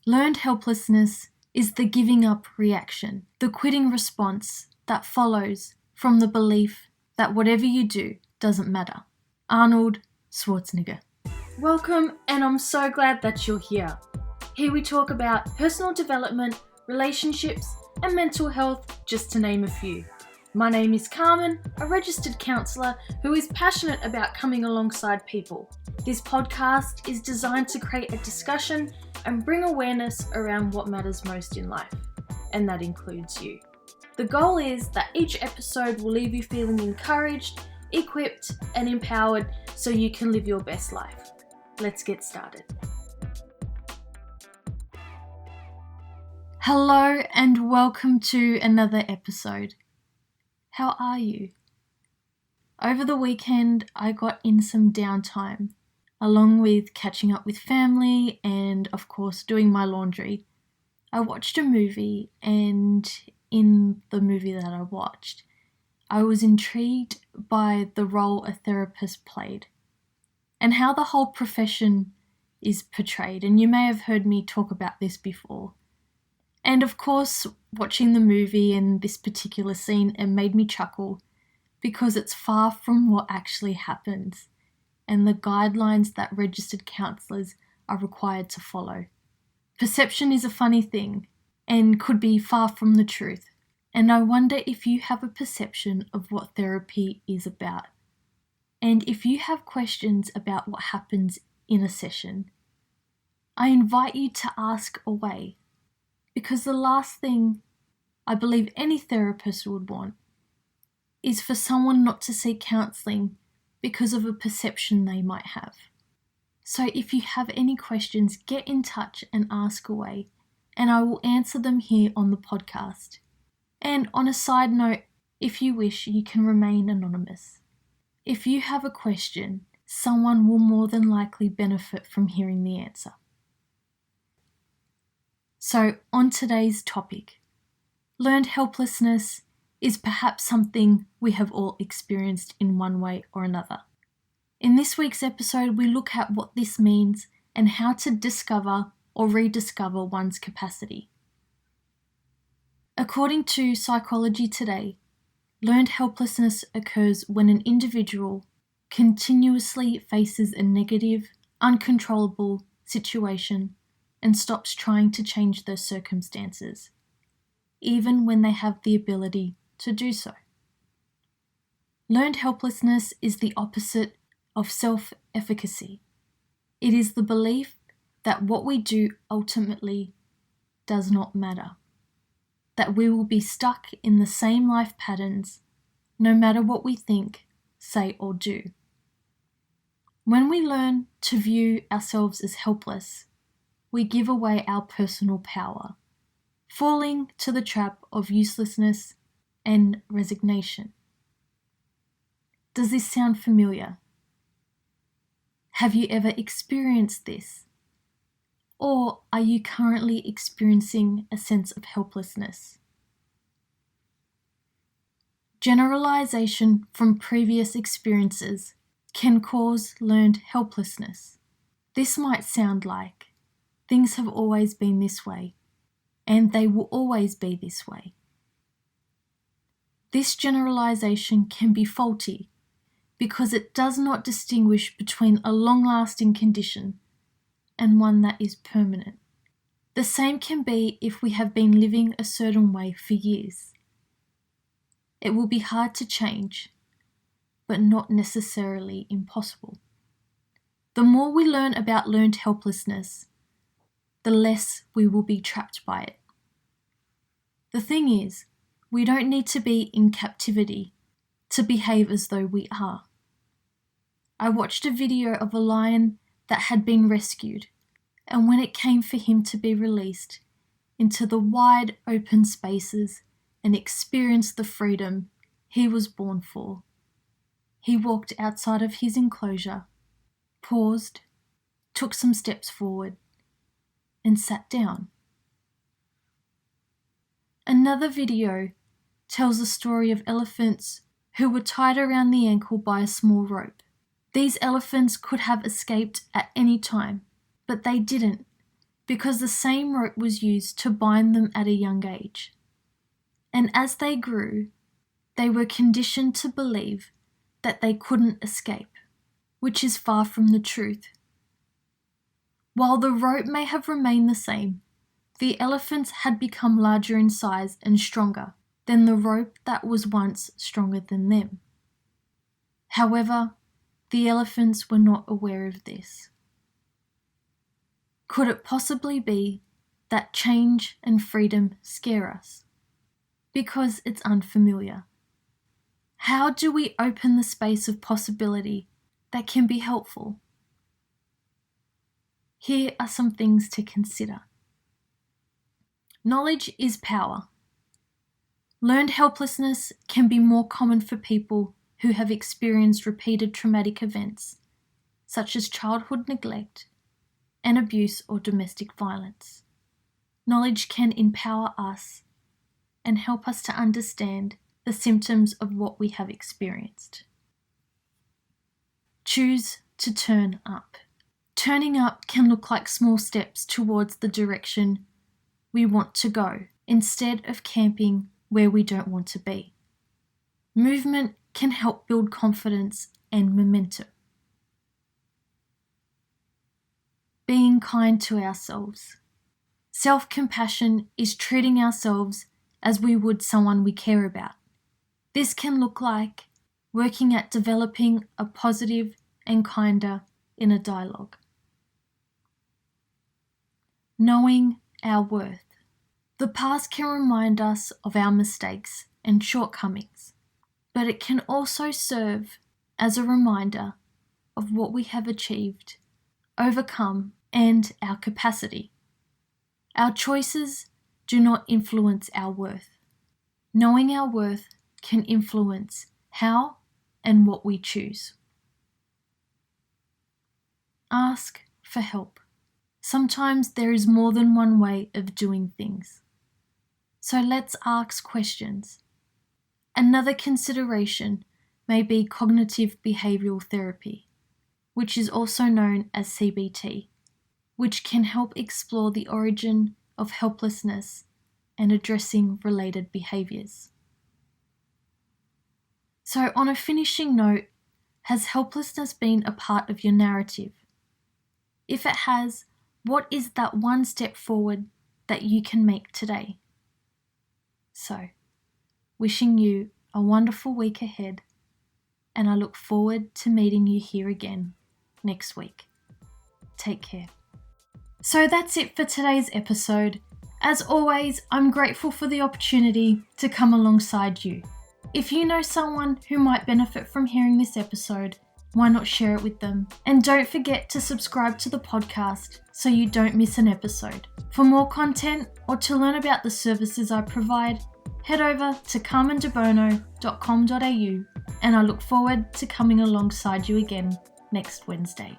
Learned helplessness is the giving up reaction, the quitting response that follows from the belief that whatever you do doesn't matter. Arnold Schwarzenegger. Welcome, and I'm so glad that you're here. Here we talk about personal development, relationships, and mental health, just to name a few. My name is Carmen, a registered counsellor who is passionate about coming alongside people. This podcast is designed to create a discussion and bring awareness around what matters most in life, and that includes you. The goal is that each episode will leave you feeling encouraged, equipped, and empowered so you can live your best life. Let's get started. Hello and welcome to another episode. How are you? Over the weekend, I got in some downtime, along with catching up with family and, of course, doing my laundry. I watched a movie, and in the movie that I watched, I was intrigued by the role a therapist played and how the whole profession is portrayed. And you may have heard me talk about this before. And of course, watching the movie and this particular scene, it made me chuckle because it's far from what actually happens and the guidelines that registered counsellors are required to follow. Perception is a funny thing and could be far from the truth. And I wonder if you have a perception of what therapy is about. And if you have questions about what happens in a session, I invite you to ask away. Because the last thing I believe any therapist would want is for someone not to seek counselling because of a perception they might have. So if you have any questions, get in touch and ask away, and I will answer them here on the podcast. And on a side note, if you wish, you can remain anonymous. If you have a question, someone will more than likely benefit from hearing the answer. So, on today's topic, learned helplessness is perhaps something we have all experienced in one way or another. In this week's episode, we look at what this means and how to discover or rediscover one's capacity. According to Psychology Today, learned helplessness occurs when an individual continuously faces a negative, uncontrollable situation and stops trying to change their circumstances, even when they have the ability to do so. Learned helplessness is the opposite of self-efficacy. It is the belief that what we do ultimately does not matter, that we will be stuck in the same life patterns no matter what we think, say, or do. When we learn to view ourselves as helpless, we give away our personal power, falling to the trap of uselessness and resignation. Does this sound familiar? Have you ever experienced this? Or are you currently experiencing a sense of helplessness? Generalization from previous experiences can cause learned helplessness. This might sound like, things have always been this way, and they will always be this way. This generalization can be faulty because it does not distinguish between a long-lasting condition and one that is permanent. The same can be if we have been living a certain way for years. It will be hard to change, but not necessarily impossible. The more we learn about learned helplessness, the less we will be trapped by it. The thing is, we don't need to be in captivity to behave as though we are. I watched a video of a lion that had been rescued, and when it came for him to be released into the wide open spaces and experience the freedom he was born for, he walked outside of his enclosure, paused, took some steps forward, and sat down. Another video tells the story of elephants who were tied around the ankle by a small rope. These elephants could have escaped at any time, but they didn't because the same rope was used to bind them at a young age. And as they grew, they were conditioned to believe that they couldn't escape, which is far from the truth. While the rope may have remained the same, the elephants had become larger in size and stronger than the rope that was once stronger than them. However, the elephants were not aware of this. Could it possibly be that change and freedom scare us? Because it's unfamiliar. How do we open the space of possibility that can be helpful? Here are some things to consider. Knowledge is power. Learned helplessness can be more common for people who have experienced repeated traumatic events, such as childhood neglect and abuse or domestic violence. Knowledge can empower us and help us to understand the symptoms of what we have experienced. Choose to turn up. Turning up can look like small steps towards the direction we want to go, instead of camping where we don't want to be. Movement can help build confidence and momentum. Being kind to ourselves. Self-compassion is treating ourselves as we would someone we care about. This can look like working at developing a positive and kinder inner dialogue. Knowing our worth. The past can remind us of our mistakes and shortcomings, but it can also serve as a reminder of what we have achieved, overcome, and our capacity. Our choices do not influence our worth. Knowing our worth can influence how and what we choose. Ask for help. Sometimes there is more than one way of doing things. So let's ask questions. Another consideration may be cognitive behavioural therapy, which is also known as CBT, which can help explore the origin of helplessness and addressing related behaviours. So on a finishing note, has helplessness been a part of your narrative? If it has, what is that one step forward that you can make today? So, wishing you a wonderful week ahead, and I look forward to meeting you here again next week. Take care. So that's it for today's episode. As always, I'm grateful for the opportunity to come alongside you. If you know someone who might benefit from hearing this episode, why not share it with them? And don't forget to subscribe to the podcast so you don't miss an episode. For more content or to learn about the services I provide, head over to carmendebono.com.au, and I look forward to coming alongside you again next Wednesday.